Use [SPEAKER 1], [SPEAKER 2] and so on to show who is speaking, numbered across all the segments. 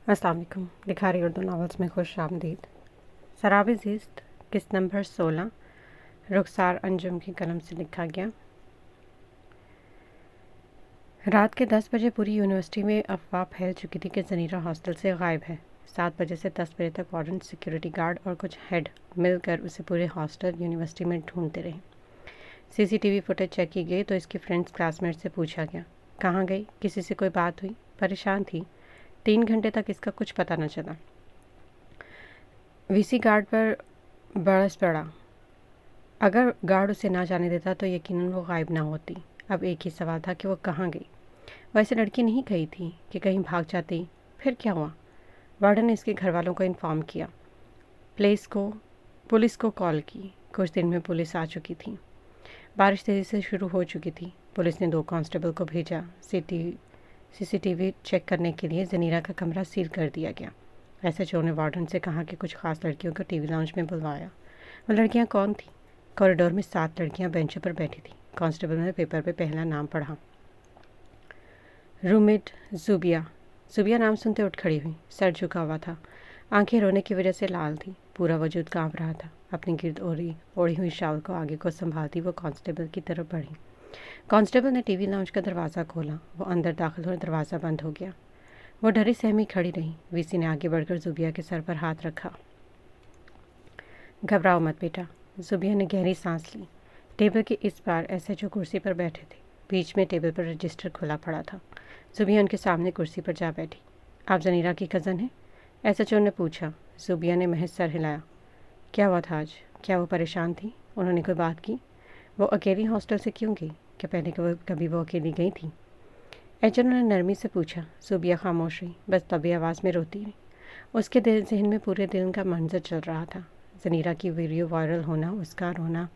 [SPEAKER 1] अस्सलाम वालेकुम। लिखारी उर्दू नावल्स में खुश आमदीद। सराब ज़िस्त किस्त नंबर 16 रुखसार अंजुम की कलम से लिखा गया। रात के 10 बजे पूरी यूनिवर्सिटी में अफवाह फैल चुकी थी कि ज़नीरा हॉस्टल से गायब है। 7 बजे से 10 बजे तक वार्डन, सिक्योरिटी गार्ड और कुछ हेड मिलकर उसे पूरे हॉस्टल यूनिवर्सिटी में ढूंढते रहे। सीसीटीवी फुटेज चेक की गई तो इसकी फ्रेंड्स क्लासमेट से पूछा गया, कहाँ गई, किसी से कोई बात हुई, परेशान थी। 3 घंटे तक इसका कुछ पता न चला। वीसी गार्ड पर बरस पड़ा। अगर गार्ड उसे ना जाने देता तो यकीनन वो गायब ना होती। अब एक ही सवाल था कि वो कहाँ गई। वैसे लड़की नहीं गई थी कि कहीं भाग जाती। फिर क्या हुआ? वार्डन ने इसके घर वालों को इन्फॉर्म किया, पुलिस को कॉल की। कुछ दिन में पुलिस आ चुकी थी। बारिश तेज़ी से शुरू हो चुकी थी। पुलिस ने 2 कांस्टेबल को भेजा। सीसीटीवी चेक करने के लिए ज़नीरा का कमरा सील कर दिया गया। एसएचओ ने वार्डन से कहा कि कुछ खास लड़कियों को टीवी लाउंज में बुलवाया। वो लड़कियां कौन थीं? कॉरिडोर में 7 लड़कियां बेंचों पर बैठी थीं। कांस्टेबल ने पेपर पे पहला नाम पढ़ा, रूममेट ज़ुबिया। ज़ुबिया नाम सुनते उठ खड़ी हुई। सर झुका हुआ था, आंखें रोने की वजह से लाल थी, पूरा वजूद कांप रहा था। अपनी गिर्द ओढ़ी हुई शाल को आगे को संभालती वो कांस्टेबल की तरफ बढ़ी। कांस्टेबल ने टीवी लाउंज का दरवाज़ा खोला। वो अंदर दाखिल हुए, दरवाज़ा बंद हो गया। वो डरी सहमी खड़ी रही। वीसी ने आगे बढ़कर ज़ुबिया के सर पर हाथ रखा। घबराओ मत बेटा। ज़ुबिया ने गहरी सांस ली। टेबल के इस पार एसएचओ कुर्सी पर बैठे थे। बीच में टेबल पर रजिस्टर खुला पड़ा था। ज़ुबिया उनके सामने कुर्सी पर जा बैठी। आप ज़नीरा की कज़न हैं? एसएचओ ने पूछा। ज़ुबिया ने महज सर हिलाया। क्या हुआ था आज? क्या वो परेशान थी? उन्होंने कोई बात की? वो अकेली हॉस्टल से क्यों गई? क्या पहले कभी वो अकेली गई थी? एचओ ने नरमी से पूछा। ज़ुबिया खामोश रही, बस तभी आवाज़ में रोती रही। उसके जहन में पूरे दिन का मंजर चल रहा था। ज़नीरा की वीडियो वायरल होना, उसका रोना,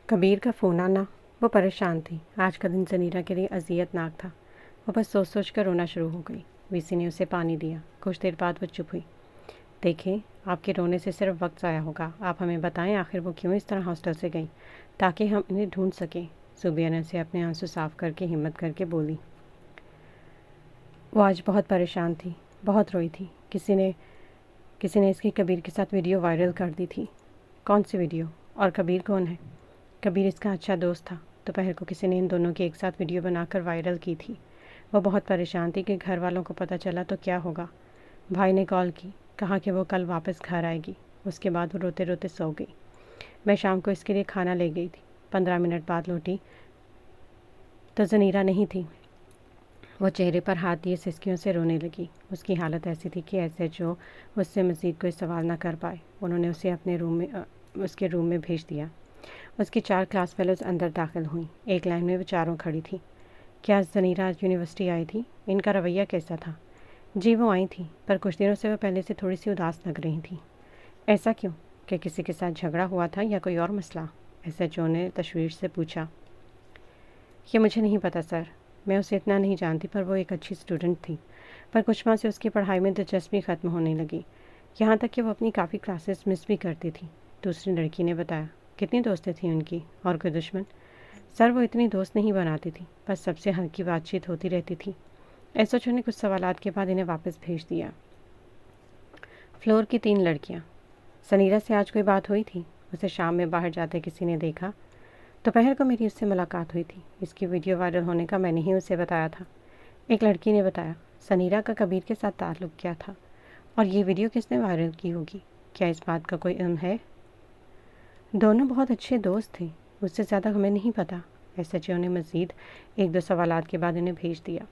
[SPEAKER 1] कबीर का फ़ोन आना। वो परेशान थी। आज का दिन ज़नीरा के लिए अज़ियतनाक था। वो बस सोच सोच कर रोना शुरू हो गई। वीसी ने उसे पानी दिया। कुछ देर बाद वो चुप हुई। देखें, आपके रोने से सिर्फ वक्त ज़ाया होगा। आप हमें बताएं आखिर वो क्यों इस तरह हॉस्टल से गई, ताकि हम इन्हें ढूंढ सकें। ज़ुबिया ने उसे अपने आंसू साफ करके हिम्मत करके बोली। वो आज बहुत परेशान थी, बहुत रोई थी। किसी ने इसकी कबीर के साथ वीडियो वायरल कर दी थी। कौन सी वीडियो? और कबीर कौन है? कबीर इसका अच्छा दोस्त था। दोपहर को किसी ने इन दोनों की एक साथ वीडियो बनाकर वायरल की थी। वो बहुत परेशान थी कि घर वालों को पता चला तो क्या होगा। भाई ने कॉल की, कहा कि वो कल वापस घर आएगी। उसके बाद वो रोते रोते सो गई। मैं शाम को इसके लिए खाना ले गई थी। 15 मिनट बाद लौटी तो ज़नीरा नहीं थी। वो चेहरे पर हाथ दिए सिसकियों से रोने लगी। उसकी हालत ऐसी थी कि एसएचओ उससे मज़ीद कोई सवाल ना कर पाए। उन्होंने उसे अपने उसके रूम में भेज दिया। उसकी 4 क्लास फेलोज़ अंदर दाखिल हुई। एक लाइन में वो चारों खड़ी थी। क्या ज़नीरा आज यूनिवर्सिटी आई थी? इनका रवैया कैसा था? जी वो आई थी, पर कुछ दिनों से वो पहले से थोड़ी सी उदास लग रही थी। ऐसा क्यों? क्या किसी के साथ झगड़ा हुआ था या कोई और मसला? एसएचओ ने तशवीश से पूछा। ये मुझे नहीं पता सर, मैं उसे इतना नहीं जानती, पर वो एक अच्छी स्टूडेंट थी। पर कुछ माह से उसकी पढ़ाई में दिलचस्पी ख़त्म होने लगी, यहाँ तक कि वो अपनी काफ़ी क्लासेस मिस भी करती थी। दूसरी लड़की ने बताया। कितनी दोस्तें थीं उनकी? और कोई दुश्मन? सर वो इतनी दोस्त नहीं बनाती थी, बस सबसे हल्की बातचीत होती रहती थी। एसएचओ ने कुछ सवालात के बाद इन्हें वापस भेज दिया। फ्लोर की 3 लड़कियाँ। ज़नीरा से आज कोई बात हुई थी? उसे शाम में बाहर जाते किसी ने देखा? दोपहर को मेरी उससे मुलाकात हुई थी। इसकी वीडियो वायरल होने का मैंने ही उसे बताया था। एक लड़की ने बताया। ज़नीरा का कबीर के साथ ताल्लुक़ क्या था? और ये वीडियो किसने वायरल की होगी? क्या इस बात का कोई इल्म है? दोनों बहुत अच्छे दोस्त थे, उससे ज़्यादा हमें नहीं पता। एसएचओ ने मज़ीद 1-2 सवालात के बाद इन्हें भेज दिया।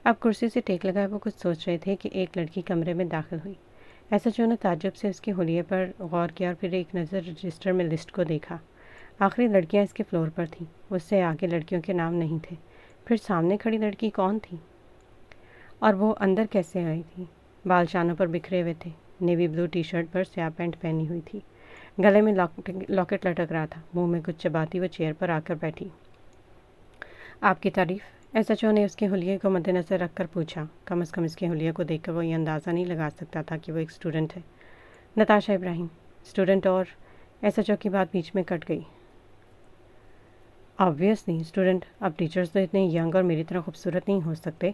[SPEAKER 1] अब कुर्सी से टेक लगाए वो कुछ सोच रहे थे कि एक लड़की कमरे में दाखिल हुई। एसएचओ ने ताज्जुब से उसके हुलिये पर गौर किया और फिर एक नज़र रजिस्टर में लिस्ट को देखा। आखिरी लड़कियां इसके फ्लोर पर थीं। उससे आगे लड़कियों के नाम नहीं थे। फिर सामने खड़ी लड़की कौन थी? और वो अंदर कैसे आई थी? बाल शानों पर बिखरे हुए थे। नेवी ब्लू टी शर्ट पर स्याह पैंट पहनी हुई थी। गले में लॉकेट लटक रहा था। मुंह में कुछ चबाती वो चेयर पर आकर बैठी। आपकी तारीफ़? एसएचओ ने उसके हुलिये को मद्देनज़र रखकर पूछा। कम से कम इसके हुलिये को देखकर वो ये अंदाज़ा नहीं लगा सकता था कि वो एक स्टूडेंट है। नताशा इब्राहिम। स्टूडेंट? और? एसएचओ की बात बीच में कट गई। Obviously student. अब टीचर्स तो इतने यंग और मेरी तरह खूबसूरत नहीं हो सकते।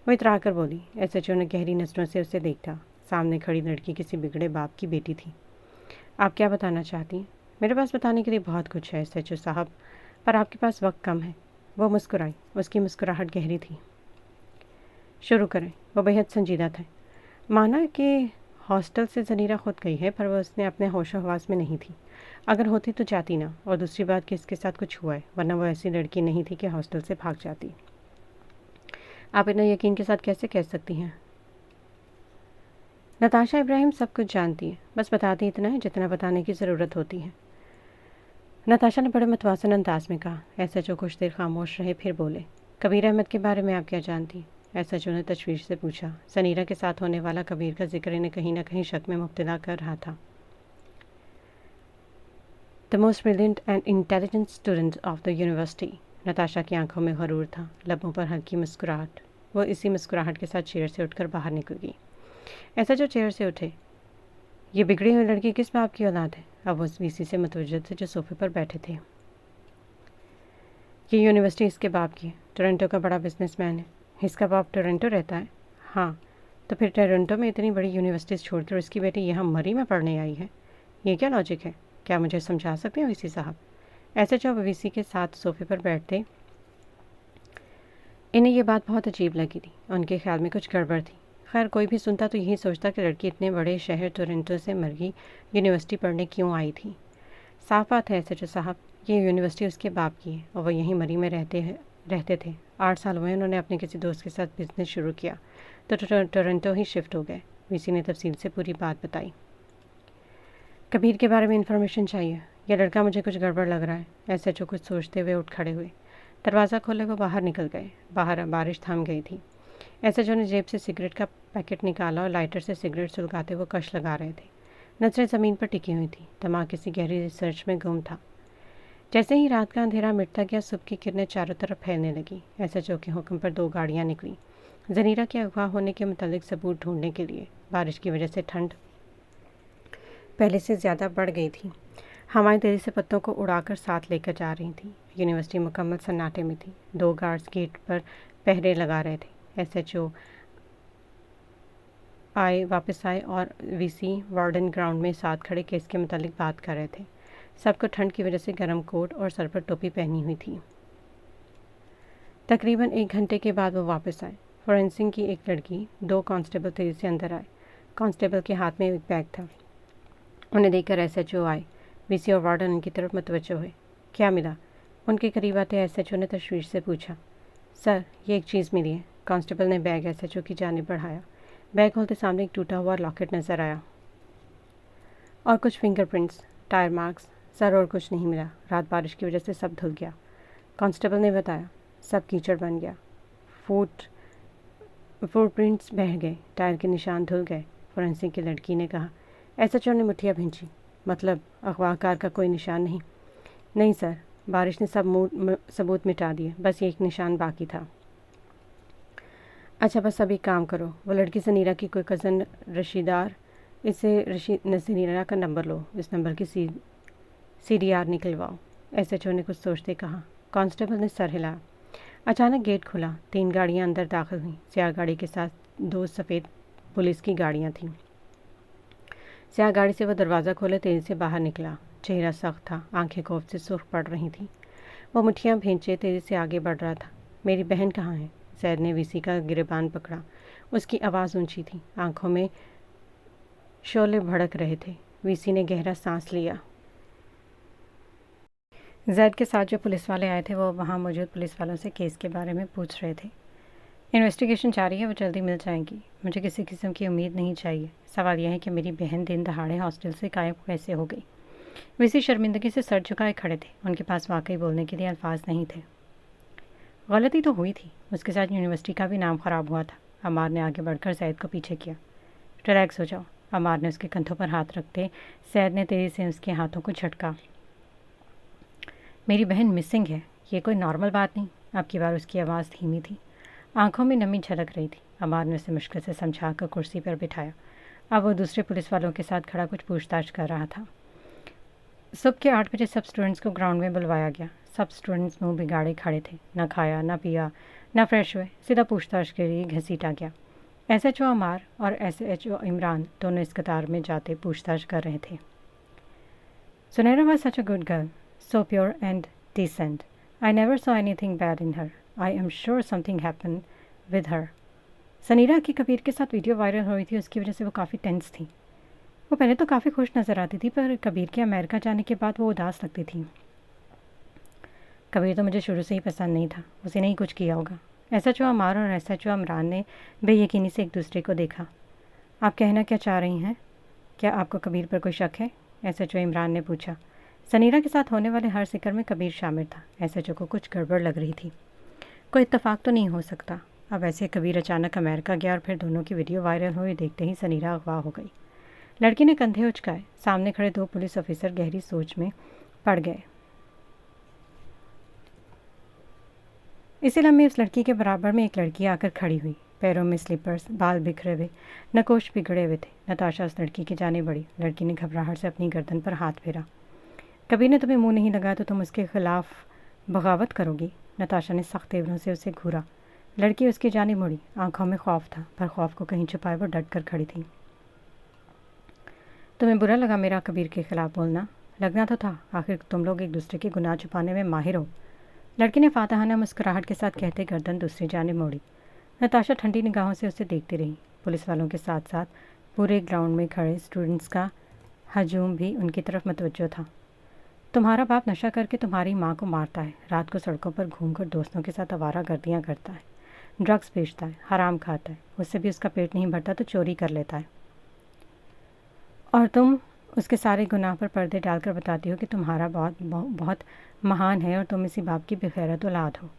[SPEAKER 1] वो इतरा कर बोली। एसएचओ ने गहरी नज़रों से उसे देखा। सामने खड़ी लड़की किसी बिगड़े बाप की बेटी थी। आप क्या बताना चाहती हैं? मेरे पास बताने के लिए बहुत कुछ है एसएचओ साहब, पर आपके पास वक्त कम है। वो मुस्कुराई। उसकी मुस्कुराहट गहरी थी। शुरू करें। वो बेहद संजीदा थे। माना कि हॉस्टल से ज़नीरा खुद गई है, पर वह उसने अपने होशो हवास में नहीं थी। अगर होती तो जाती ना, और दूसरी बात कि इसके साथ कुछ हुआ है, वरना वो ऐसी लड़की नहीं थी कि हॉस्टल से भाग जाती। आप इतना यकीन के साथ कैसे कह सकती हैं? नताशा इब्राहिम सब कुछ जानती है, बस बताती इतना है जितना बताने की ज़रूरत होती है। नताशा ने बड़े मतवासन अंदाज में कहा। एसएचओ कुछ देर खामोश रहे, फिर बोले, कबीर अहमद के बारे में आप क्या जानती? एसएचओ ने तशवीश से पूछा। सनीरा के साथ होने वाला कबीर का जिक्र इन्हें कहीं ना कहीं शक में मुब्तला कर रहा था। The most brilliant and intelligent student of the university. Natasha की आंखों में गरूर था, लबों पर हल्की मुस्कुराहट। वो इसी मुस्कुराहट के साथ चेयर से उठकर बाहर निकल गई। एसएचओ चेयर से उठे। ये बिगड़ी हुई लड़की किस बाप की औलाद है? अब वो वीसी से मुतवज्जह थे जो सोफे पर बैठे थे। ये यूनिवर्सिटी इसके बाप की है। टोरंटो का बड़ा बिजनेसमैन है। इसका बाप टोरंटो रहता है? हाँ। तो फिर टोरंटो में इतनी बड़ी यूनिवर्सिटीज़ छोड़कर उसकी बेटी यहाँ मरी में पढ़ने आई है? ये क्या लॉजिक है? क्या मुझे समझा सकते हैं वीसी साहब? एसएचओ वीसी के साथ सोफे पर बैठते। इन्हें ये बात बहुत अजीब लगी थी। उनके ख्याल में कुछ गड़बड़ थी। खैर, कोई भी सुनता तो यही सोचता कि लड़की इतने बड़े शहर टोरंटो से मरगी यूनिवर्सिटी पढ़ने क्यों आई थी। साफ बात है एसएचओ साहब, ये यूनिवर्सिटी उसके बाप की है और वह यहीं मरी में रहते थे। 8 साल हुए उन्होंने अपने किसी दोस्त के साथ बिजनेस शुरू किया तो टोरंटो ही शिफ्ट हो गए। वीसी ने तफसील से पूरी बात बताई। कबीर के बारे में इंफॉर्मेशन चाहिए। यह लड़का मुझे कुछ गड़बड़ लग रहा है। एसएचओ कुछ सोचते हुए उठ खड़े हुए। दरवाज़ा खोले वो बाहर निकल गए। बाहर बारिश थम गई थी। एसएचओ ने जेब से सिगरेट का पैकेट निकाला और लाइटर से सिगरेट सुलगाते वो कश लगा रहे थे। नजरें ज़मीन पर टिकी हुई थी। दिमाग किसी गहरी रिसर्च में गुम था। जैसे ही रात का अंधेरा मिटता गया, सुबह की किरणें चारों तरफ फैलने लगी। एसएचओ के हुक्म पर 2 गाड़ियाँ निकली ज़नीरा के अगवा होने के मुतालिक सबूत ढूंढने के लिए। बारिश की वजह से ठंड पहले से ज़्यादा बढ़ गई थी। हवाएं तेज़ी से पत्तों को उड़ाकर साथ लेकर जा रही थी। यूनिवर्सिटी मुकम्मल सन्नाटे में थी। 2 गार्ड्स गेट पर पहरे लगा रहे थे। एसएचओ वापस आए और वीसी वार्डन ग्राउंड में साथ खड़े केस के मुतालिक बात कर रहे थे। सबको ठंड की वजह से गर्म कोट और सर पर टोपी पहनी हुई थी। तकरीबन 1 घंटे के बाद वो वापस आए। फॉरेंसिक की एक लड़की, 2 कांस्टेबल तेज़ी से अंदर आए। कांस्टेबल के हाथ में एक बैग था। उन्हें देखकर एसएचओ आए। वीसी और वार्डन उनकी तरफ मुतवज्जो हुए। क्या मिला? उनके करीब आते एसएचओ ने तशवीश से पूछा। सर, ये एक चीज़ मिली है। कांस्टेबल ने बैग एसएचओ की जानिब बढ़ाया। बैग खोलते सामने एक टूटा हुआ लॉकेट नज़र आया और कुछ फिंगरप्रिंट्स, टायर मार्क्स। सर, और कुछ नहीं मिला। रात बारिश की वजह से सब धुल गया। कांस्टेबल ने बताया। सब कीचड़ बन गया। फुटप्रिंट्स बह गए। टायर के निशान धुल गए। फॉरेंसिक की लड़की ने कहा। एसएचओ ने मुठिया भींची। मतलब अगवाकार का कोई निशान नहीं? नहीं सर, बारिश ने सब सबूत मिटा दिए। बस ये एक निशान बाकी था। अच्छा, बस अभी काम करो। वो लड़की सनीरा की कोई कज़न रशीदार, इससे सनीरा का नंबर लो। इस नंबर की CDR निकलवाओ। एसएचओ ने कुछ सोचते कहा। कांस्टेबल ने सर हिलाया। अचानक गेट खुला। 3 गाड़ियां अंदर दाखिल हुईं। स्याह गाड़ी के साथ 2 सफ़ेद पुलिस की गाड़ियां थीं। स्याह गाड़ी से वह दरवाज़ा खोले तेज़ी से बाहर निकला। चेहरा सख्त था, आंखें खौफ से सुर्ख पड़ रही थीं। वो मुठ्ठियाँ भींचे तेज़ी से आगे बढ़ रहा था। मेरी बहन कहाँ है? सैद ने वीसी का गिरेबान पकड़ा। उसकी आवाज़ ऊंची थी, आंखों में शोले भड़क रहे थे। वीसी ने गहरा सांस लिया। जैद के साथ जो पुलिस वाले आए थे वो वहाँ मौजूद पुलिस वालों से केस के बारे में पूछ रहे थे। इन्वेस्टिगेशन जारी है, वो जल्दी मिल जाएंगी। मुझे किसी किस्म की उम्मीद नहीं चाहिए। सवाल यह है कि मेरी बहन दिन दहाड़े हॉस्टल से गायब कैसे हो गई। वीसी शर्मिंदगी से सर झुकाए खड़े थे। उनके पास वाकई बोलने के लिए अल्फाज नहीं थे। गलती तो हुई थी। उसके साथ यूनिवर्सिटी का भी नाम ख़राब हुआ था। अमार ने आगे बढ़कर सैद को पीछे किया। रिलैक्स हो जाओ। अमार ने उसके कंधों पर हाथ रखते सैद ने तेज़ी से उसके हाथों को झटका। मेरी बहन मिसिंग है, ये कोई नॉर्मल बात नहीं। अब की बार उसकी आवाज़ धीमी थी, आंखों में नमी झलक रही थी। अमार ने उसे मुश्किल से समझाकर कुर्सी पर बिठाया। अब वो दूसरे पुलिस वालों के साथ खड़ा कुछ पूछताछ कर रहा था। सुबह के 8 बजे सब स्टूडेंट्स को ग्राउंड में बुलवाया गया। सब स्टूडेंट्स मुंह बिगाड़े खड़े थे। न खाया, न पिया, ना फ्रेश हुए, सीधा पूछताछ के लिए घसीटा गया। SHO अमार और SHO इमरान दोनों इस कतार में जाते पूछताछ कर रहे थे। सुनैरा was such a good girl, so pure and decent. I never saw anything bad in her. I am sure something happened with her. सनीरा की कबीर के साथ वीडियो वायरल हो रही थी, उसकी वजह से वो काफ़ी टेंस थी। वो पहले तो काफ़ी खुश नज़र आती थी, पर कबीर के अमेरिका जाने के बाद वो उदास लगती थी। कबीर तो मुझे शुरू से ही पसंद नहीं था, उसे नहीं कुछ किया होगा। SHO अमार और SHO इमरान ने बेयकीनी से एक दूसरे को देखा। आप कहना क्या चाह रही हैं? क्या आपको कबीर पर कोई शक है? SHO इमरान ने पूछा। सनीरा के साथ होने वाले हर जिक्र में कबीर शामिल था। SHO को कुछ गड़बड़ लग रही थी। कोई इत्तेफाक तो नहीं हो सकता। अब ऐसे कबीर अचानक अमेरिका गया और फिर दोनों की वीडियो वायरल हुई देखते ही सनीरा अगवा हो गई। लड़की ने कंधे उचकाए। सामने खड़े 2 पुलिस ऑफिसर गहरी सोच में पड़ गए। इसी लम्हे उस लड़की के बराबर में एक लड़की आकर खड़ी हुई। पैरों में स्लीपर्स, बाल बिखरे हुए, नकोश बिगड़े हुए थे। नताशा उस लड़की के जाने बढ़ी। लड़की ने घबराहट से अपनी गर्दन पर हाथ फेरा। कबीर ने तुम्हें मुंह नहीं लगाया तो तुम उसके खिलाफ बगावत करोगी। नताशा ने सख्त तेवरों से उसे घूरा। लड़की उसकी जानिब मुड़ी। आंखों में खौफ था, पर खौफ को कहीं छुपाए वो डट कर खड़ी थी। तुम्हें बुरा लगा मेरा कबीर के खिलाफ बोलना? लगना तो था, आखिर तुम लोग एक दूसरे के गुनाह छुपाने में माहिर हो। लड़की ने फातहाना मुस्कुराहट के साथ कहते गर्दन दूसरी जानिब मोड़ी। नताशा ठंडी निगाहों से उसे देखती रही। पुलिस वालों के साथ साथ पूरे ग्राउंड में खड़े स्टूडेंट्स का हजूम भी उनकी तरफ मतवज्जो था। तुम्हारा बाप नशा करके तुम्हारी माँ को मारता है, रात को सड़कों पर घूमकर दोस्तों के साथ आवारा गर्दियाँ करता है, ड्रग्स बेचता है, हराम खाता है, उससे भी उसका पेट नहीं भरता तो चोरी कर लेता है, और तुम उसके सारे गुनाह पर पर्दे डालकर बताती हो कि तुम्हारा बहुत महान है और तुम इसी बाप की बेगैरत औलाद हो।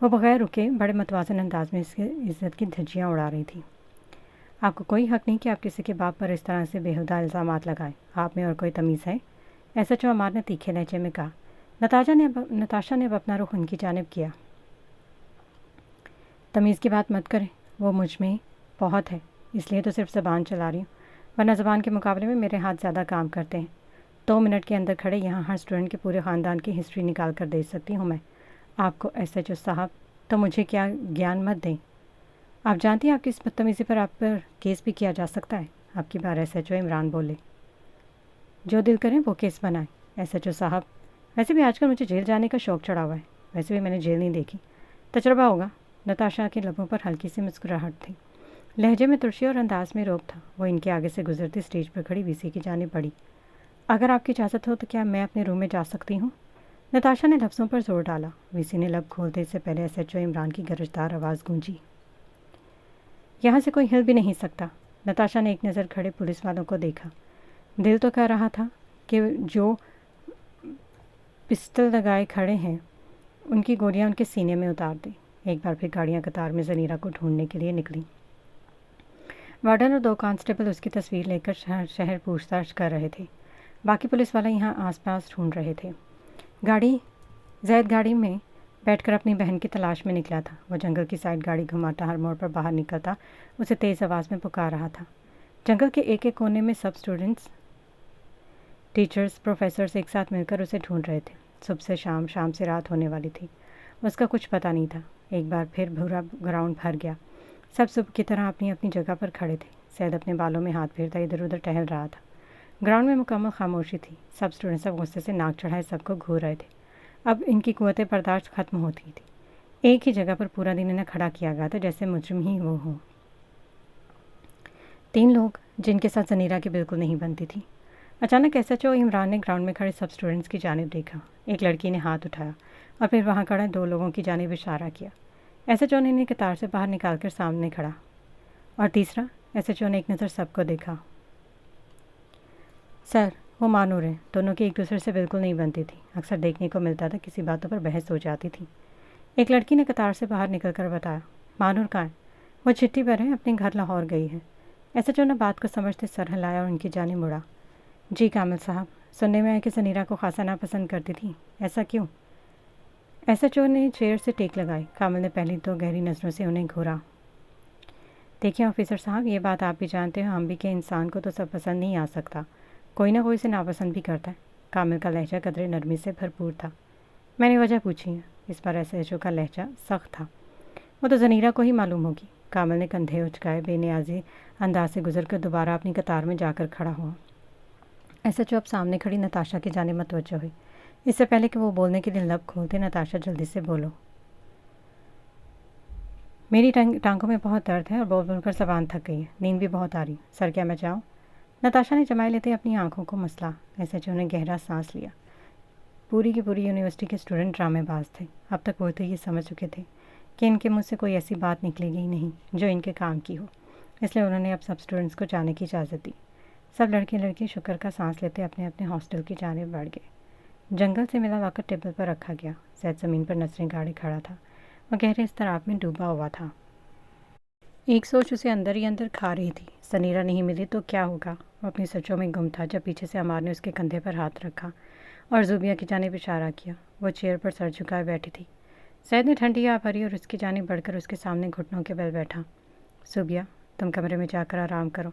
[SPEAKER 1] वो बगैर रुके बड़े मतवाज़न अंदाज में इसकी इज़्ज़त की धज्जियाँ उड़ा रही थी। आपको कोई हक़ नहीं कि आप किसी के बाप पर इस तरह से बेहुदा इल्ज़ामात लगाएं। आप में और कोई तमीज़ है? SHO अमार ने तीखे लहजे में कहा। नताशा ने अब अपना रुख उनकी जानिब किया। तमीज़ की बात मत करें, वो मुझ में बहुत है, इसलिए तो सिर्फ ज़बान चला रही हूँ, वरना ज़बान के मुकाबले में मेरे हाथ ज़्यादा काम करते हैं। 2 मिनट के अंदर खड़े यहाँ हर स्टूडेंट के पूरे ख़ानदान की हिस्ट्री निकाल कर दे सकती हूँ मैं आपको। SHO साहब, तो मुझे क्या ज्ञान मत दें। आप जानती हैं आपकी इस बदतमीज़ी पर आप पर केस भी किया जा सकता है। आपकी बार SHO इमरान बोले। जो दिल करें वो केस बनाएं। SHO साहब, वैसे भी आजकल मुझे जेल जाने का शौक़ चढ़ा हुआ है। वैसे भी मैंने जेल नहीं देखी, तजुर्बा होगा। नताशा के लबों पर हल्की सी मुस्कुराहट थी, लहजे में तुर्शी और अंदाज में रोक था। वो इनके आगे से गुजरती स्टेज पर खड़ी VC की जानिब बढ़ी। अगर आपकी इजाज़त हो तो क्या मैं अपने रूम में जा सकती हूँ? नताशा ने लफ्ज़ों पर जोर डाला। VC ने लब खोलते इससे पहले SHO इमरान की गरजदार आवाज़ गूंजी। यहाँ से कोई हिल भी नहीं सकता। नताशा ने एक नज़र खड़े पुलिस वालों को देखा। दिल तो कह रहा था कि जो पिस्टल लगाए खड़े हैं उनकी गोलियां उनके सीने में उतार दें। एक बार फिर गाड़ियां कतार में ज़नीरा को ढूंढने के लिए निकली। वार्डन और 2 कांस्टेबल उसकी तस्वीर लेकर शहर पूछताछ कर रहे थे। बाकी पुलिस वाले यहाँ आसपास ढूंढ रहे थे। जैद गाड़ी में बैठकर अपनी बहन की तलाश में निकला था। वो जंगल की साइड गाड़ी घुमाता हर मोड़ पर बाहर निकलता उसे तेज़ आवाज़ में पुकार रहा था। जंगल के एक एक कोने में सब स्टूडेंट्स, टीचर्स, प्रोफेसर्स एक साथ मिलकर उसे ढूंढ रहे थे। सुबह से शाम, शाम से रात होने वाली थी। उसका कुछ पता नहीं था। एक बार फिर पूरा ग्राउंड भर गया। सब सुबह की तरह अपनी अपनी जगह पर खड़े थे। सैद अपने बालों में हाथ फेरता इधर उधर टहल रहा था। ग्राउंड में मुकम्मल खामोशी थी। सब स्टूडेंट्स सब गुस्से से नाक चढ़ाए सबको घूर रहे थे। अब इनकी कुव्वत बर्दाश्त खत्म होती थी। एक ही जगह पर पूरा दिन इन्हें खड़ा किया गया था जैसे मुजरिम ही वो हों। 3 लोग जिनके साथ ज़नीरा की बिल्कुल नहीं बनती थी। अचानक SHO इमरान ने ग्राउंड में खड़े सब स्टूडेंट्स की जानिब देखा। एक लड़की ने हाथ उठाया और फिर वहाँ खड़े 2 लोगों की जानिब इशारा किया। SHO ने इन्हें कतार से बाहर निकालकर सामने खड़ा। और तीसरा, SHO ने एक नज़र सबको देखा। सर, वो मानूर हैं। दोनों की एक दूसरे से बिल्कुल नहीं बनती थी। अक्सर देखने को मिलता था किसी बातों पर बहस हो जाती थी। एक लड़की ने कतार से बाहर निकलकर बताया। मानूर कहाँ है? वो चिट्ठी पर है, अपने घर लाहौर गई है। SHO ने बात को समझते सर हिलाया और उनकी जानिब मुड़ा। जी कामिल साहब, सुनने में आया कि ज़नीरा को खासा नापसंद करती थी, ऐसा क्यों? SHO ने चेयर से टेक लगाई। कामिल ने पहली 2 गहरी नज़रों से उन्हें घूरा। देखिए ऑफिसर साहब, ये बात आप भी जानते हो, हम भी के इंसान को तो सब पसंद नहीं आ सकता, कोई ना कोई से नापसंद भी करता है। कामिल का लहजा कदरे नरमी से भरपूर था। मैंने वजह पूछी है। इस बार SHO का लहजा सख्त था। वो तो ज़नीरा को ही मालूम होगी। कामल ने कंधे उचकाए बेनियाजी अंदाज से गुजर कर दोबारा अपनी कतार में जाकर खड़ा हुआ। ऐसा जो अब सामने खड़ी नताशा की जाने मतवज्जो हुई। इससे पहले कि वो बोलने के लिए लब खोलते, नताशा जल्दी से बोलो। मेरी टांगों में बहुत दर्द है और बोल बोलकर ज़बान थक गई है। नींद भी बहुत आ रही। सर क्या मैं जाऊँ? नताशा ने जमाए लेते अपनी आंखों को मसला। ऐसे जो उन्हें गहरा सांस लिया। पूरी की पूरी यूनिवर्सिटी के स्टूडेंट ड्रामेबाज थे। अब तक वो तो ये समझ चुके थे कि इनके मुँह से कोई ऐसी बात निकलेगी ही नहीं जो इनके काम की हो। इसलिए उन्होंने अब सब स्टूडेंट्स को जाने की इजाज़त दी। सब लड़के लड़की शुक्र का सांस लेते अपने अपने हॉस्टल की जानिब बढ़ गए। जंगल से मिला लॉकर टेबल पर रखा गया। सैद ज़मीन पर नजरें गाड़े खड़ा था। वह गहरे इज़्तिराब में डूबा हुआ था। एक सोच उसे अंदर ही अंदर खा रही थी। सनीरा नहीं मिली तो क्या होगा? वो अपनी सोचों में गुम था जब पीछे से अमार ने उसके कंधे पर हाथ रखा और ज़ुबिया की जानिब इशारा किया। वो चेयर पर सर झुकाए बैठी थी। सैद ने ठंडी हवा भरी और उसकी जानिब बढ़कर उसके सामने घुटनों के बल बैठा। ज़ुबिया, तुम कमरे में जाकर आराम करो।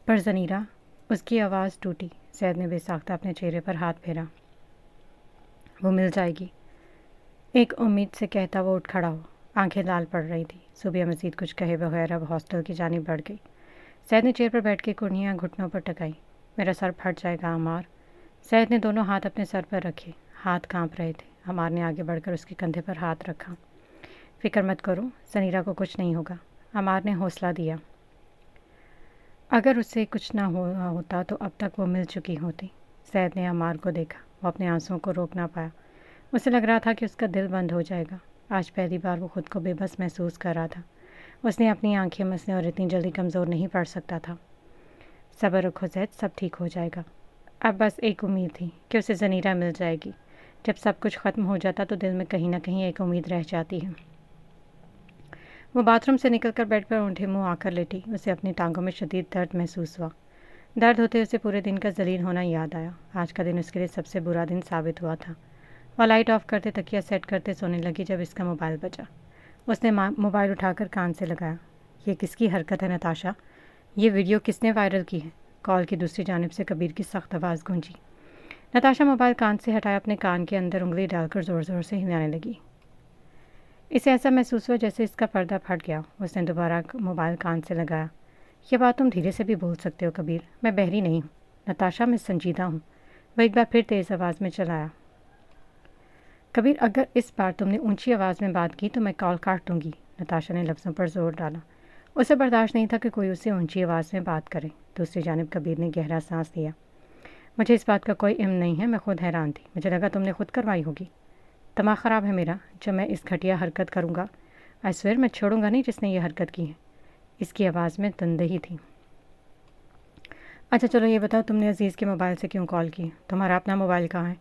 [SPEAKER 1] पर ज़नीरा, उसकी आवाज़ टूटी। सैद ने बेसाख्ता अपने चेहरे पर हाथ फेरा। वो मिल जाएगी, एक उम्मीद से कहता वो उठ खड़ा हो। आंखें लाल पड़ रही थी। ज़ुबिया मज़ीद कुछ कहे बगैर अब हॉस्टल की जानिब बढ़ गई। सैद ने चेयर पर बैठ के कुर्नियाँ घुटनों पर टकाई। मेरा सर फट जाएगा अमार। सैद ने दोनों हाथ अपने सर पर रखे। हाथ कांप रहे थे। अमार ने आगे बढ़कर उसके कंधे पर हाथ रखा। फिक्र मत करो, सनीरा को कुछ नहीं होगा। अमार ने हौसला दिया। अगर उससे कुछ ना होता तो अब तक वो मिल चुकी होती। सैद ने अमार को देखा। वो अपने आंसुओं को रोक ना पाया। उसे लग रहा था कि उसका दिल बंद हो जाएगा। आज पहली बार वो खुद को बेबस महसूस कर रहा था। उसने अपनी आंखें मसले और इतनी जल्दी कमज़ोर नहीं पड़ सकता था। सब्र रखो सैद, सब ठीक हो जाएगा। अब बस एक उम्मीद थी कि उसे ज़नीरा मिल जाएगी। जब सब कुछ ख़त्म हो जाता तो दिल में कहीं ना कहीं एक उम्मीद रह जाती है। वो बाथरूम से निकलकर बेड पर ऊँटे मुँह आकर लेटी। उसे अपनी टांगों में शदीद दर्द महसूस हुआ। दर्द होते उसे पूरे दिन का जलील होना याद आया। आज का दिन उसके लिए सबसे बुरा दिन साबित हुआ था। वह लाइट ऑफ करते, तकिया सेट करते सोने लगी जब इसका मोबाइल बजा। उसने मोबाइल उठाकर कान से लगाया। ये किसकी हरकत है नताशा? ये वीडियो किसने वायरल की है? कॉल की दूसरी जानिब से कबीर की सख्त आवाज़ गूंजी। नताशा मोबाइल कान से हटाया, अपने कान के अंदर उंगली डालकर ज़ोर ज़ोर से हिलाने लगी। इसे ऐसा महसूस हुआ जैसे इसका पर्दा फट गया। उसने दोबारा मोबाइल कान से लगाया। यह बात तुम धीरे से भी बोल सकते हो कबीर, मैं बहरी नहीं हूँ। नताशा, मैं संजीदा हूँ। वह एक बार फिर तेज़ आवाज़ में चलाया। कबीर, अगर इस बार तुमने ऊंची आवाज़ में बात की तो मैं कॉल काट दूंगी। नताशा ने लफ्ज़ों पर जोर डाला। उसे बर्दाश्त नहीं था कि कोई उसे ऊंची आवाज़ में बात करे। दूसरी जानिब कबीर ने गहरा सांस लिया। मुझे इस बात का कोई इल्म नहीं है, मैं खुद हैरान थी। मुझे लगा तुमने खुद करवाई होगी। दिमाग ख़राब है मेरा जब मैं इस घटिया हरकत करूँगा। आई स्वेयर, मैं छोड़ूंगा नहीं जिसने ये हरकत की है। इसकी आवाज़ में तंदही थी। अच्छा चलो ये बताओ, तुमने अजीज़ के मोबाइल से क्यों कॉल की? तुम्हारा अपना मोबाइल कहाँ है?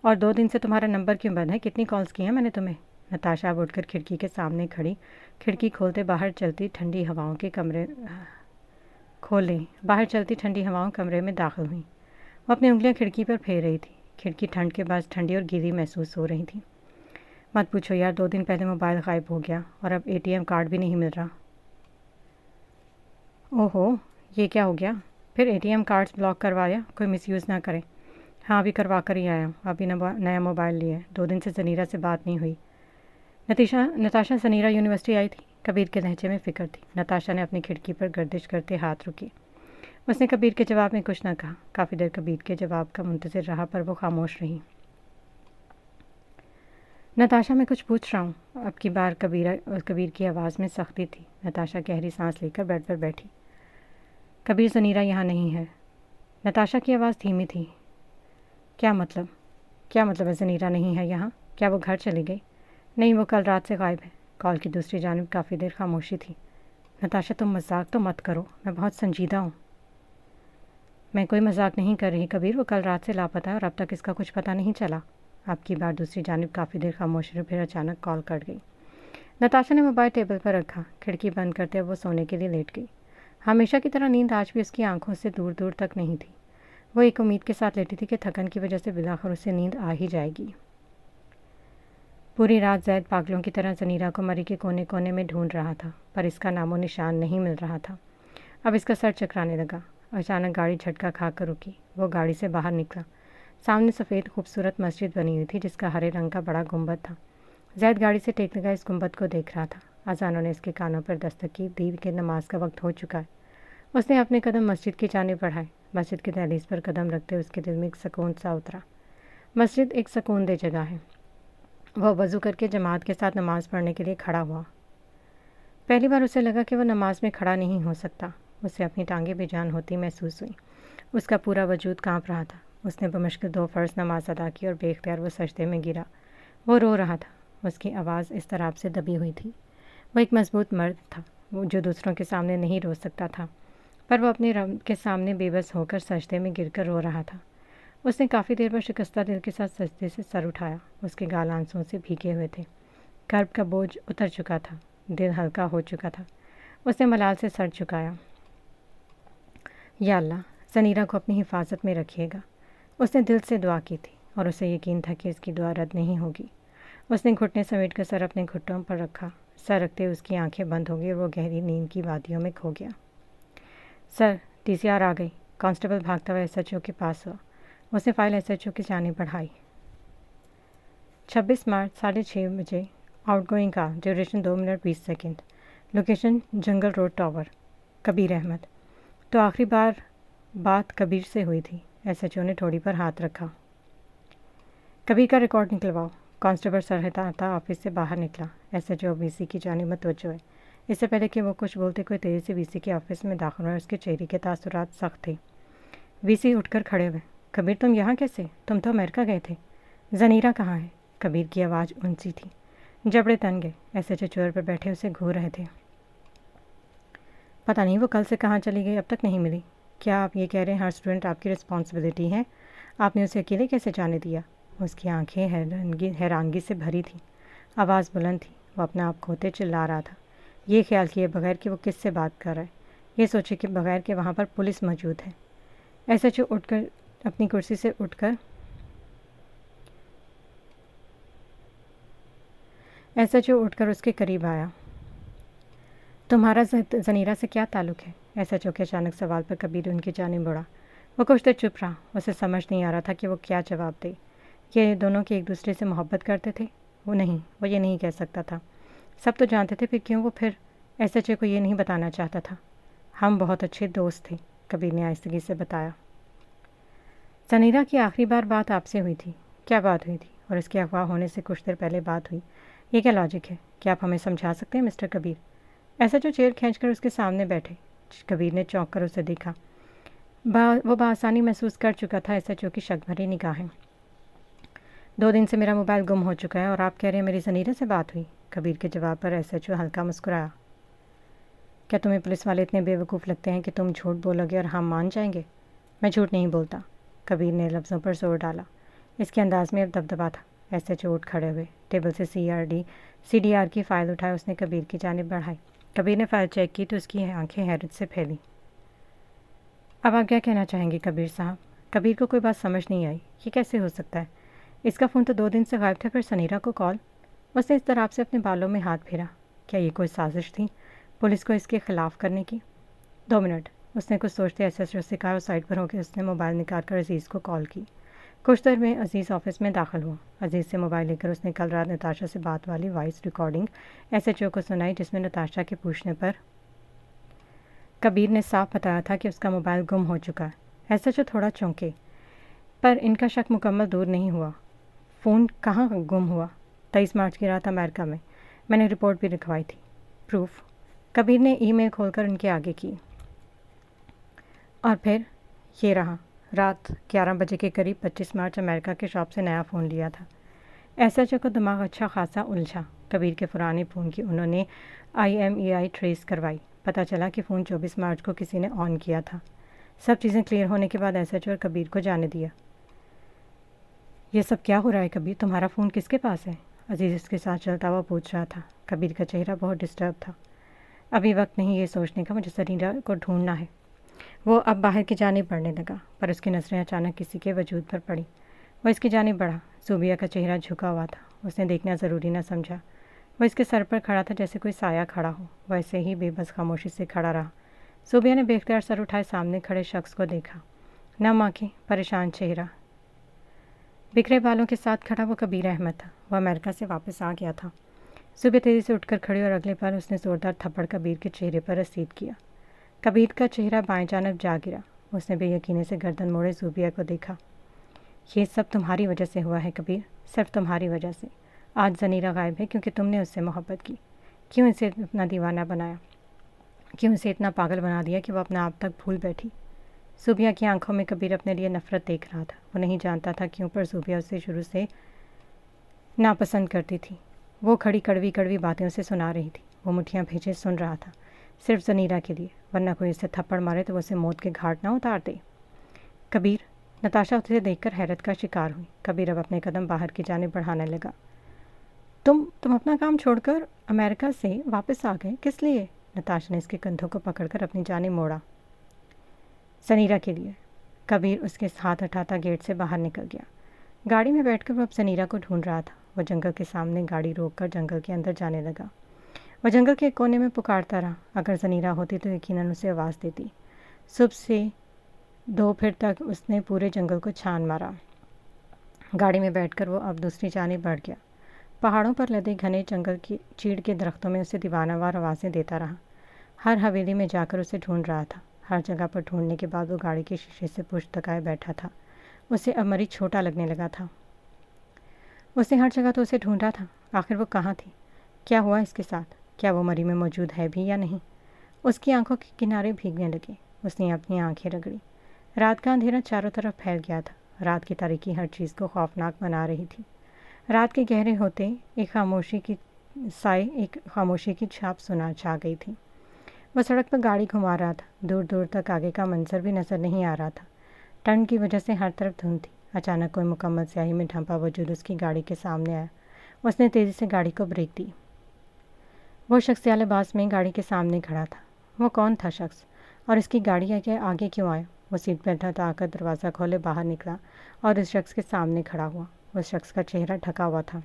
[SPEAKER 1] और 2 दिन से तुम्हारा नंबर क्यों बंद है? कितनी कॉल्स की हैं मैंने तुम्हें? नताशा अब उठकर खिड़की के सामने खड़ी, खिड़की खोलते बाहर चलती ठंडी हवाओं के कमरे बाहर चलती ठंडी हवाओं कमरे में दाखिल हुई। वो अपनी उंगलियां खिड़की पर फेर रही थी। खिड़की ठंड के बाद ठंडी और गीली महसूस हो रही थी। मत पूछो यार, 2 दिन पहले मोबाइल गायब हो गया और अब ATM कार्ड भी नहीं मिल रहा। ओहो, ये क्या हो गया? फिर ATM कार्ड्स ब्लॉक करवाया? कोई मिसयूज़ ना करे। हाँ, अभी करवा कर ही आया हूँ। अभी नया मोबाइल लिया है। 2 दिन से ज़नीरा से बात नहीं हुई। नताशा ज़नीरा यूनिवर्सिटी आई थी? कबीर के लहजे में फ़िक्र थी। नताशा ने अपनी खिड़की पर गर्दिश करते हाथ रुकी। उसने कबीर के जवाब में कुछ न कहा। काफ़ी देर कबीर के जवाब का मुंतज़िर रहा पर वो खामोश रही। नताशा, मैं कुछ पूछ रहा हूँ। अब की बार कबीर की आवाज़ में सख्ती थी। नताशा गहरी सांस लेकर बेड पर बैठी। कबीर, ज़नीरा यहाँ नहीं है। नताशा की आवाज़ धीमी थी। क्या मतलब है ज़नीरा नहीं है यहाँ? क्या वो घर चली गई? नहीं, वो कल रात से गायब है। कॉल की दूसरी जानिब काफ़ी देर खामोशी थी। नताशा, तुम मजाक तो मत करो, मैं बहुत संजीदा हूँ। मैं कोई मजाक नहीं कर रही कबीर, वो कल रात से लापता है और अब तक इसका कुछ पता नहीं चला। आपकी बार दूसरी जानिब काफ़ी देर खामोश रही, फिर अचानक कॉल कट गई। नताशा ने मोबाइल टेबल पर रखा। खिड़की बंद करते वो सोने के लिए लेट गई। हमेशा की तरह नींद आज भी उसकी आंखों से दूर दूर तक नहीं थी। वो एक उम्मीद के साथ लेटी थी कि थकन की वजह से बिलाखिर उसे नींद आ ही जाएगी। पूरी रात जैद पागलों की तरह ज़नीरा को मरी के कोने कोने में ढूंढ रहा था, पर इसका नामो निशान नहीं मिल रहा था। अब इसका सर चकराने लगा। अचानक गाड़ी झटका खाकर रुकी। वो गाड़ी से बाहर निकला। सामने सफ़ेद खूबसूरत मस्जिद बनी हुई थी जिसका हरे रंग का बड़ा गुंबद था। जैद गाड़ी से टेक लगा इस गुंबद को देख रहा था। अजानों ने उसके कानों पर दस्तक की, दी कि नमाज का वक्त हो चुका है। उसने अपने कदम मस्जिद की जानिब बढ़ाए। मस्जिद की दहलीज पर कदम रखते उसके दिल में एक सुकून सा उतरा। मस्जिद एक सुकूनदेह जगह है। वह वज़ू करके जमात के साथ नमाज़ पढ़ने के लिए खड़ा हुआ। पहली बार उसे लगा कि वह नमाज में खड़ा नहीं हो सकता। उसे अपनी टांगें बेजान होती महसूस हुई। उसका पूरा वजूद कांप रहा था। उसने बमुश्किल 2 फ़र्ज़ नमाज अदा की और बेख्तियार वो सजदे में गिरा। वो रो रहा था। उसकी आवाज़ इस तरह से दबी हुई थी। वह एक मजबूत मर्द था, वो जो दूसरों के सामने नहीं रो सकता था, पर वह अपने रब के सामने बेबस होकर सजदे में गिरकर रो रहा था। उसने काफ़ी देर पर शिकस्ता दिल के साथ सजदे से सर उठाया। उसके गाल आंसुओं से भीगे हुए थे। कर्ब का बोझ उतर चुका था। दिल हल्का हो चुका था। उसने मलाल से सर झुकाया। या अल्लाह, ज़नीरा को अपनी हिफाजत में रखिएगा। उसने दिल से दुआ की थी और उसे यकीन था कि इसकी दुआ रद्द नहीं होगी। उसने घुटने समेट कर सर अपने घुटनों पर रखा। सर रखते उसकी आंखें बंद हो गई और वो गहरी नींद की वादियों में खो गया। सर, टीसीआर आ गई। कांस्टेबल भागता हुआ एसएचओ के पास हुआ। उसने फाइल एसएचओ की जानिब बढ़ाई। 26 मार्च 6:30 बजे आउटगोइंग का, ड्यूरेशन 2 मिनट 20 सेकेंड, लोकेशन जंगल रोड टावर, कबीर अहमद। तो आखिरी बार बात कबीर से हुई थी। एसएचओ ने ठोड़ी पर हाथ रखा। कबीर का रिकॉर्ड निकलवाओ। कांस्टेबल सर हिलाता ऑफिस से बाहर निकला। एसएचओ वीसी की जानिब मुतवज्जो है। इससे पहले कि वो कुछ बोलते कोई तेज़ी से वीसी के ऑफिस में दाखिल हुआ। उसके चेहरे के तासुरात सख्त थे। वीसी उठकर खड़े हुए। कबीर, तुम यहाँ कैसे? तुम तो अमेरिका गए थे। ज़नीरा कहाँ है? कबीर की आवाज़ ऊंची थी। जबड़े तन गए। एसएचओ चेयर पर बैठे उसे घूर रहे थे। पता नहीं वो कल से कहाँ चली गई, अब तक नहीं मिली। क्या आप ये कह रहे हैं हर स्टूडेंट आपकी रिस्पॉन्सिबिलिटी है? आपने उसे अकेले कैसे जाने दिया? उसकी आंखें हैरानगी से भरी थीं। आवाज़ बुलंद थी। वो अपना आप खोते चिल्ला रहा था, ये ख्याल किए बगैर कि वो किससे बात कर रहा है। ये सोचे कि बगैर कि वहाँ पर पुलिस मौजूद है। एसएचओ उठकर अपनी कुर्सी से उठकर उसके करीब आया। तुम्हारा ज़नीरा से क्या ताल्लुक़ है? एसएचओ के अचानक सवाल पर कबीर उनकी जानिब बढ़ा। वो कुछ देर चुप रहा। उसे समझ नहीं आ रहा था कि वो क्या जवाब दे। ये दोनों के एक दूसरे से मोहब्बत करते थे? वो ये नहीं कह सकता था। सब तो जानते थे, फिर क्यों वो फिर एसएचओ को ये नहीं बताना चाहता था? हम बहुत अच्छे दोस्त थे, कबीर ने आहिस्तगी से बताया। ज़नीरा की आखिरी बार बात आपसे हुई थी। क्या बात हुई थी? और इसके अगवा होने से कुछ देर पहले बात हुई। ये क्या लॉजिक है? क्या आप हमें समझा सकते हैं मिस्टर कबीर? एसएचओ चेयर खींचकर उसके सामने बैठे। कबीर ने चौंक कर उसे देखा। वो बआसानी महसूस कर चुका था एसएचओ की शक भरी निगाहें। 2 दिन से मेरा मोबाइल गुम हो चुका है और आप कह रहे हैं मेरी ज़नीरा से बात हुई? कबीर के जवाब पर एसएचओ हल्का मुस्कुराया। क्या तुम्हें पुलिस वाले इतने बेवकूफ़ लगते हैं कि तुम झूठ बोलोगे और हम मान जाएंगे? मैं झूठ नहीं बोलता। कबीर ने लफ्ज़ों पर जोर डाला। इसके अंदाज में अब दबदबा था। एसएचओ उठ खड़े हुए। टेबल से सीडीआर की फ़ाइल उठाए उसने कबीर की जानिब बढ़ाई। कबीर ने फ़ाइल चेक की तो उसकी आंखें हैरत से फैली। अब आप क्या कहना चाहेंगे कबीर साहब? कबीर को कोई बात समझ नहीं आई। ये कैसे हो सकता है? इसका फ़ोन तो 2 दिन से गायब था, फिर ज़नीरा को कॉल। उसने इस तरह से अपने बालों में हाथ फेरा। क्या ये कोई साजिश थी पुलिस को इसके ख़िलाफ़ करने की? 2 मिनट, उसने कुछ सोचते एसएचओ से कहा और साइड पर होकर उसने मोबाइल निकाल कर अजीज़ को कॉल की। कुछ देर में अजीज़ ऑफिस में दाखिल हुआ। अजीज़ से मोबाइल लेकर उसने कल रात नताशा से बात वाली वॉइस रिकॉर्डिंग एसएचओ को सुनाई, जिसमें नताशा के पूछने पर कबीर ने साफ बताया था कि उसका मोबाइल गुम हो चुका है। एसएचओ थोड़ा चौंके, पर इनका शक मुकम्मल दूर नहीं हुआ। फ़ोन कहाँ गुम हुआ? 23 मार्च की रात अमेरिका में। मैंने रिपोर्ट भी लिखवाई थी। प्रूफ? कबीर ने ईमेल खोलकर उनके आगे की। और फिर ये रहा। रात 11 बजे के करीब 25 मार्च अमेरिका के शॉप से नया फ़ोन लिया था। एसएचओ का दिमाग अच्छा खासा उलझा। कबीर के पुराने फ़ोन की उन्होंने IMEI ट्रेस करवाई। पता चला कि फ़ोन 24 मार्च को किसी ने ऑन किया था। सब चीज़ें क्लियर होने के बाद एसएचओ और कबीर को जाने दिया। ये सब क्या हो रहा है कबीर? तुम्हारा फ़ोन किसके पास है? अजीज़ उसके साथ चलता हुआ पूछ रहा था। कबीर का चेहरा बहुत डिस्टर्ब था। अभी वक्त नहीं ये सोचने का, मुझे ज़नीरा को ढूंढना है। वो अब बाहर की जानिब बढ़ने लगा, पर उसकी नज़रें अचानक किसी के वजूद पर पड़ी। वो इसकी जानिब बढ़ा। सूबिया का चेहरा झुका हुआ था। उसने देखना ज़रूरी न समझा। वो इसके सर पर खड़ा था जैसे कोई साया खड़ा हो। वैसे ही बेबस खामोशी से खड़ा रहा। सूबिया ने बेख्तियार सर उठाए सामने खड़े शख्स को देखा। नम आँखें, परेशान चेहरा, बिखरे बालों के साथ खड़ा वो कबीर अहमद था। वह अमेरिका से वापस आ गया था। सुबह तेजी से उठकर खड़ी और अगले पल उसने ज़ोरदार थप्पड़ कबीर के चेहरे पर रसीद किया। कबीर का चेहरा बाएं जानब जा गिरा। उसने बेयकीनी से गर्दन मोड़े ज़ूबिया को देखा। ये सब तुम्हारी वजह से हुआ है कबीर, सिर्फ तुम्हारी वजह से। आज ज़नीरा गायब है क्योंकि तुमने उससे मोहब्बत की। क्यों इसे इतना दीवाना बनाया, क्यों इसे इतना पागल बना दिया कि वो अपना आप तक भूल बैठी। ज़ूबिया की आंखों में कबीर अपने लिए नफ़रत देख रहा था। वो नहीं जानता था क्यों, पर ज़ूबिया उसे शुरू से नापसंद करती थी। वो खड़ी कड़वी कड़वी बातें उसे सुना रही थी। वो मुठियाँ भींचे सुन रहा था, सिर्फ ज़नीरा के लिए, वरना कोई उसे थप्पड़ मारे तो वो उसे मौत के घाट ना उतार दे। कबीर, नताशा उसे देखकर हैरत का शिकार हुई। कबीर अब अपने कदम बाहर की जानिब बढ़ाने लगा। तुम अपना काम छोड़कर अमेरिका से वापस आ गए, किस लिए? नताशा ने इसके कंधों को पकड़कर अपनी जानिब मोड़ा। ज़नीरा के लिए। कबीर उसके हाथ हटाता गेट से बाहर निकल गया। गाड़ी में बैठकर वो अब ज़नीरा को ढूंढ रहा था। वो जंगल के सामने गाड़ी रोककर जंगल के अंदर जाने लगा। वह जंगल के कोने में पुकारता रहा। अगर ज़नीरा होती तो यकीनन उसे आवाज़ देती। सुबह से दोपहर तक उसने पूरे जंगल को छान मारा। गाड़ी में बैठकर वो अब दूसरी जानिब बढ़ गया। पहाड़ों पर लदे घने जंगल की चीड़ के दरख्तों में उसे दीवानावार आवाज़ें देता रहा। हर हवेली में जाकर उसे ढूंढ रहा था। हर जगह पर ढूंढने के बाद वो गाड़ी के शीशे से पुश्त तकाए बैठा था। उसे अब मरीज छोटा लगने लगा था। उसने हर जगह तो उसे ढूंढा था, आखिर वो कहाँ थी? क्या हुआ इसके साथ? क्या वो मरी में मौजूद है भी या नहीं? उसकी आंखों के किनारे भीगने लगे। उसने अपनी आंखें रगड़ी। रात का अंधेरा चारों तरफ फैल गया था। रात की तारीकी हर चीज़ को खौफनाक बना रही थी। रात के गहरे होते एक खामोशी की छाप सुना छा गई थी। वह सड़क पर गाड़ी घुमा रहा था। दूर दूर तक आगे का मंजर भी नजर नहीं आ रहा था। ठंड की वजह से हर तरफ धुंध थी। अचानक कोई मुकम्मल स्याही में ढंपा वजूद उसकी गाड़ी के सामने आया। उसने तेज़ी से गाड़ी को ब्रेक दी। वो शख्स सियाह लिबास में गाड़ी के सामने खड़ा था। वो कौन था शख्स, और इसकी गाड़ी आगे क्यों आया? वो सीट पर बैठा आकर दरवाज़ा खोले बाहर निकला और उस शख्स के सामने खड़ा हुआ। उस शख्स का चेहरा ढका हुआ था।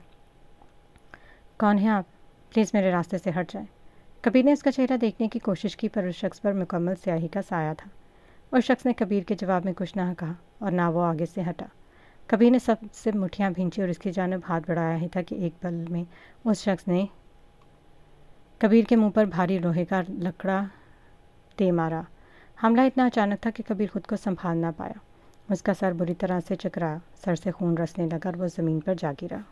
[SPEAKER 1] कौन है आप? प्लीज़ मेरे रास्ते से हट जाए। कबीर ने उसका चेहरा देखने की कोशिश की, पर उस शख्स पर मुकम्मल स्याही का साया था। उस शख्स ने कबीर के जवाब में कुछ ना कहा और ना वो आगे से हटा। कबीर ने सबसे मुठियाँ भींची और उसकी जानिब हाथ बढ़ाया ही था कि एक पल में उस शख्स ने कबीर के मुंह पर भारी लोहे का लकड़ा दे मारा। हमला इतना अचानक था कि कबीर खुद को संभाल ना पाया। उसका सर बुरी तरह से चकराया, सर से खून रसने लगा और वो ज़मीन पर जा गिरा।